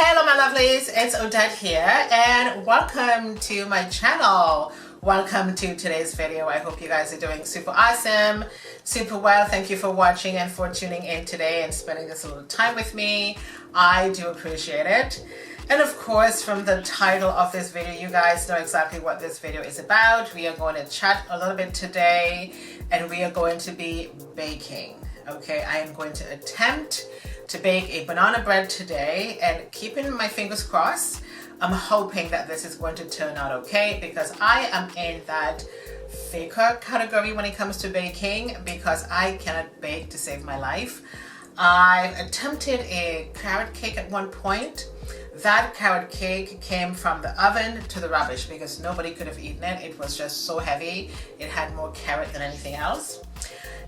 Hello my lovelies, it's Odette here and welcome to my channel. Welcome to today's video. I hope you guys are doing super awesome, super well. Thank you for watching and for tuning in today and spending this a little time with me. I do appreciate it. And of course, from the title of this video, you guys know exactly what this video is about. We are going to chat a little bit today and we are going to be baking. Okay, I am going to attempt to bake a banana bread today and keeping my fingers crossed. I'm hoping that this is going to turn out okay because I am in that faker category when it comes to baking because I cannot bake to save my life. I attempted a carrot cake at one point. That carrot cake came from the oven to the rubbish because nobody could have eaten it. It was just so heavy. It had more carrot than anything else.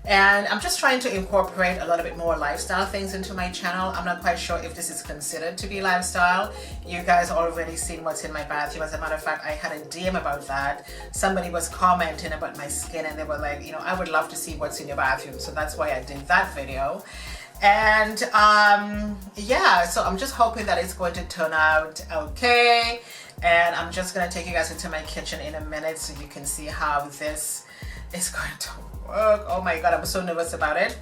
And I'm just trying to incorporate a little bit more lifestyle things into my channel. I'm not quite sure if this is considered to be lifestyle. You guys already seen what's in my bathroom. As a matter of fact, I had a DM about that. Somebody was commenting about my skin and they were like, you know, I would love to see what's in your bathroom. So that's why I did that video. And yeah, so I'm just hoping that it's going to turn out okay. And I'm just going to take you guys into my kitchen in a minute so you can see how this is going to work. Oh my god, I'm so nervous about it.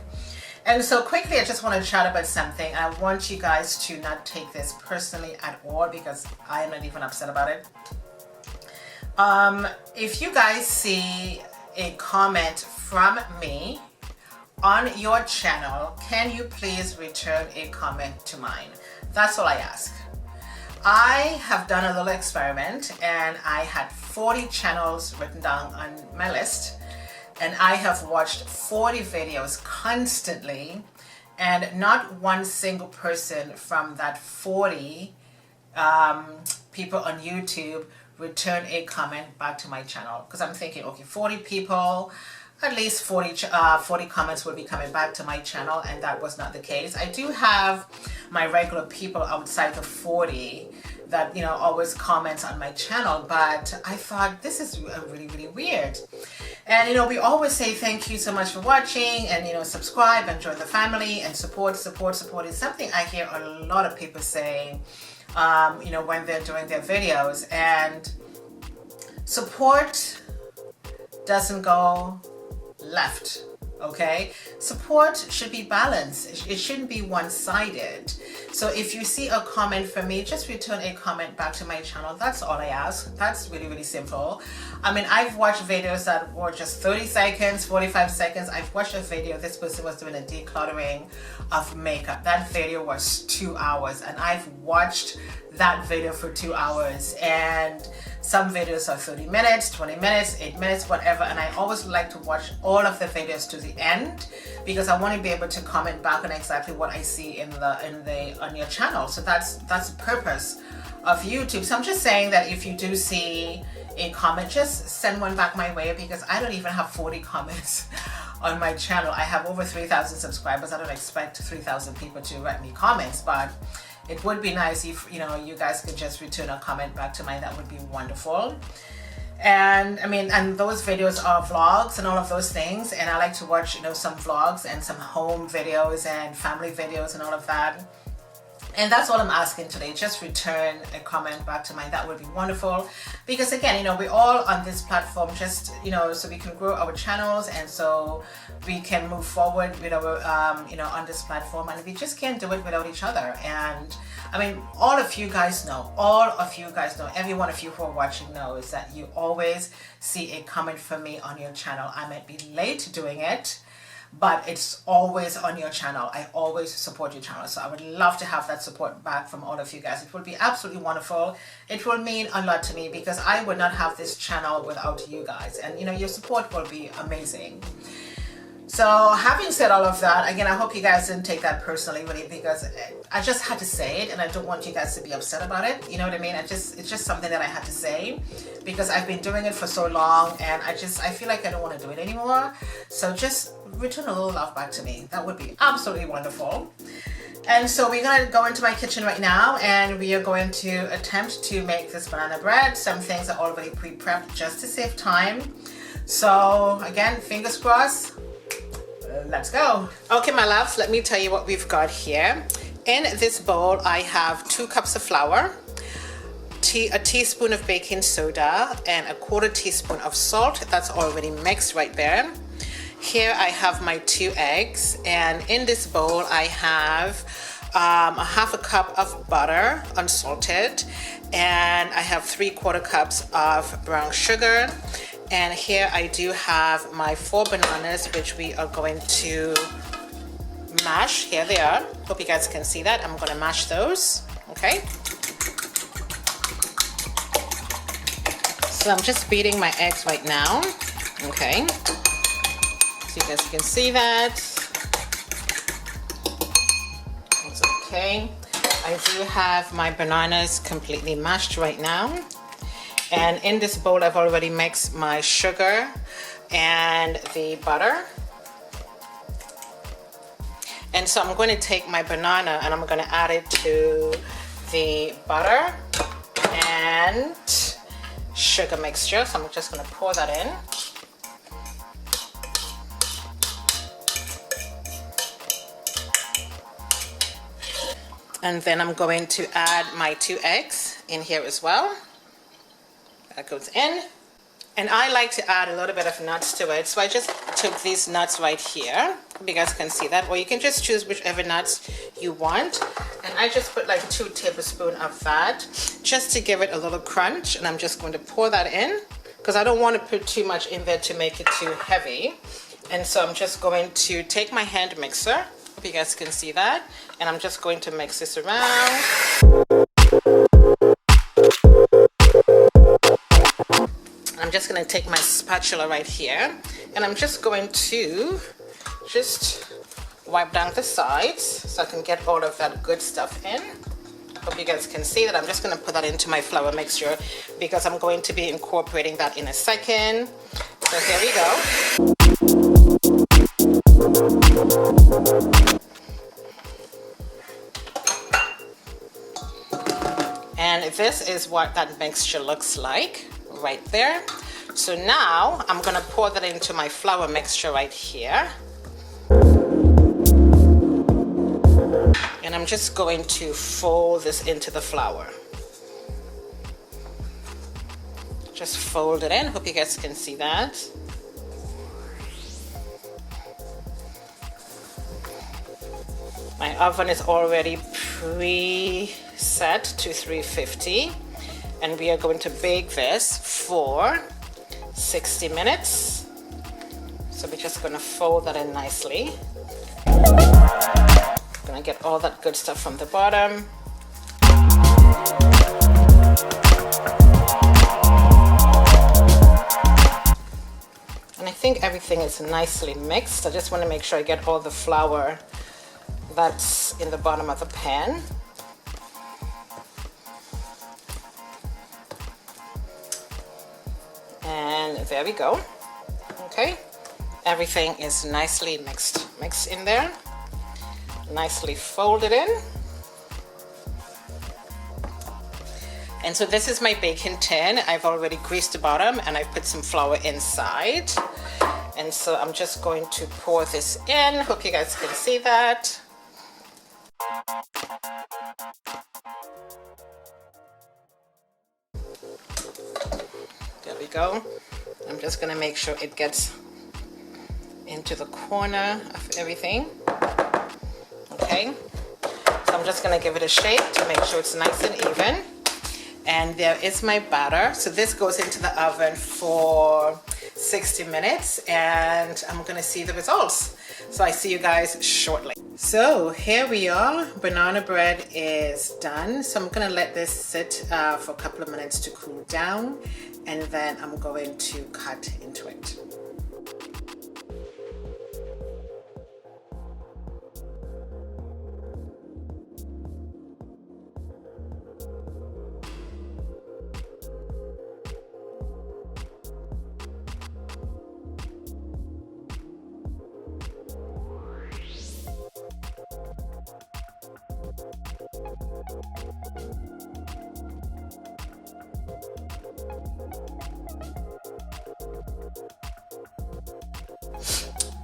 And so quickly, I just want to chat about something. I want you guys to not take this personally at all because I am not even upset about it. If you guys see a comment from me on your channel, can you please return a comment to mine? That's all I ask. I have done a little experiment and I had 40 channels written down on my list. And I have watched 40 videos constantly and not one single person from that 40 people on YouTube return a comment back to my channel. Because I'm thinking, okay, 40 people, at least 40 comments will be coming back to my channel, and that was not the case. I do have my regular people outside the 40 that, you know, always comments on my channel, but I thought this is really weird. And you know, we always say thank you so much for watching and, you know, subscribe and join the family and support is something I hear a lot of people saying, you know, when they're doing their videos. And support doesn't go left. Okay, support should be balanced. It shouldn't be one-sided. So if you see a comment from me, just return a comment back to my channel. That's all I ask. That's really simple. I mean, I've watched videos that were just 30 seconds, 45 seconds. I've watched a video, this person was doing a decluttering of makeup. That video was 2 hours and I've watched that video for 2 hours, and some videos are 30 minutes, 20 minutes, 8 minutes, whatever. And I always like to watch all of the videos to the end because I want to be able to comment back on exactly what I see on your channel. So that's the purpose of YouTube. So I'm just saying that if you do see a comment, just send one back my way because I don't even have 40 comments on my channel. I have over 3,000 subscribers. I don't expect 3,000 people to write me comments, but it would be nice if, you know, you guys could just return a comment back to mine. That would be wonderful. And I mean, and those videos are vlogs and all of those things. And I like to watch, you know, some vlogs and some home videos and family videos and all of that. And that's all I'm asking today. Just return a comment back to mine. That would be wonderful. Because again, you know, we're all on this platform just, you know, so we can grow our channels and so we can move forward with our, you know, on this platform. And we just can't do it without each other. And I mean, all of you guys know, every one of you who are watching knows that you always see a comment from me on your channel. I might be late doing it, but it's always on your channel. I always support your channel. So I would love to have that support back from all of you guys. It will be absolutely wonderful. It will mean a lot to me because I would not have this channel without you guys. And you know, your support will be amazing. So having said all of that, again, I hope you guys didn't take that personally because I just had to say it and I don't want you guys to be upset about it. You know what I mean? It's just something that I had to say because I've been doing it for so long and I feel like I don't want to do it anymore. So just return a little love back to me. That would be absolutely wonderful. And so we're going to go into my kitchen right now and we are going to attempt to make this banana bread. Some things are already pre-prepped just to save time. So again, fingers crossed. Let's go. Okay, my loves, let me tell you what we've got here. In this bowl, I have 2 cups of flour, a teaspoon of baking soda, and a 1/4 teaspoon of salt. That's already mixed right there. Here I have my 2 eggs, and in this bowl I have a 1/2 cup of butter, unsalted, and I have 3/4 cups of brown sugar. And here I do have my 4 bananas, which we are going to mash. Here they are. Hope you guys can see that. I'm going to mash those. Okay. So I'm just beating my eggs right now. Okay. So you guys can see that. It's okay. I do have my bananas completely mashed right now. And in this bowl, I've already mixed my sugar and the butter. And so I'm going to take my banana and I'm going to add it to the butter and sugar mixture. So I'm just going to pour that in. And then I'm going to add my 2 eggs in here as well. That goes in. And I like to add a little bit of nuts to it. So I just took these nuts right here. You guys can see that. Or you can just choose whichever nuts you want. And I just put like 2 tablespoons of that just to give it a little crunch. And I'm just going to pour that in because I don't want to put too much in there to make it too heavy. And so I'm just going to take my hand mixer. Hope you guys can see that. And I'm just going to mix this around. I'm just going to take my spatula right here and I'm just going to just wipe down the sides so I can get all of that good stuff in. I hope you guys can see that. I'm just going to put that into my flour mixture because I'm going to be incorporating that in a second. So here we go. And this is what that mixture looks like right there. So now I'm going to pour that into my flour mixture right here. And I'm just going to fold this into the flour. Just fold it in. Hope you guys can see that. My oven is already preset to 350. And we are going to bake this for 60 minutes. So we're just going to fold that in nicely. Going to get all that good stuff from the bottom. And I think everything is nicely mixed. I just want to make sure I get all the flour that's in the bottom of the pan. And there we go. Okay, everything is nicely mixed in there, nicely folded in. And so this is my baking tin. I've already greased the bottom and I've put some flour inside. And so I'm just going to pour this in. Hope you guys can see that. There we go. I'm just going to make sure it gets into the corner of everything. Okay. So I'm just going to give it a shake to make sure it's nice and even. And there is my batter. So this goes into the oven for 60 minutes and I'm going to see the results. So I see you guys shortly. So here we are. Banana bread is done. So I'm going to let this sit for a couple of minutes to cool down. And then I'm going to cut into it.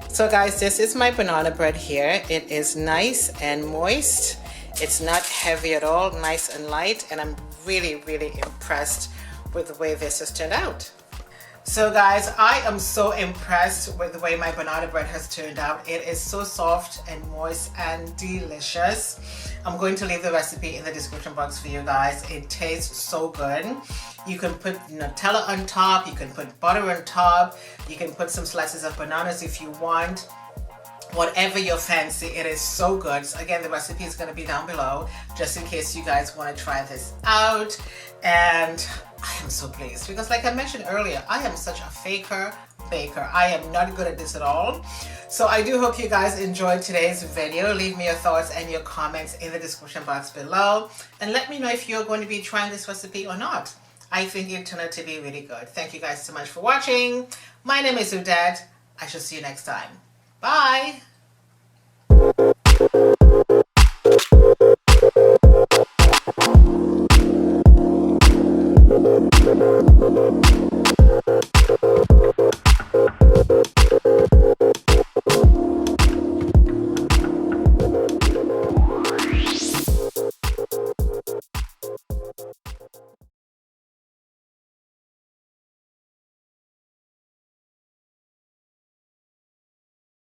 So guys, this is my banana bread here. It is nice and moist It's not heavy at all, nice and light, and I'm really, really impressed with the way this has turned out. So guys, I am so impressed with the way my banana bread has turned out. It is so soft and moist and delicious. I'm going to leave the recipe in the description box for you guys. It tastes so good. You can put Nutella on top, you can put butter on top, you can put some slices of bananas if you want. Whatever your fancy, it is so good. So again, the recipe is going to be down below just in case you guys want to try this out. And I am so pleased because, like I mentioned earlier, I am such a faker baker. I am not good at this at all. So I do hope you guys enjoyed today's video. Leave me your thoughts and your comments in the description box below, and let me know if you're going to be trying this recipe or not. I think it turned out to be really good. Thank you guys so much for watching. My name is Odette. I shall see you next time. Bye.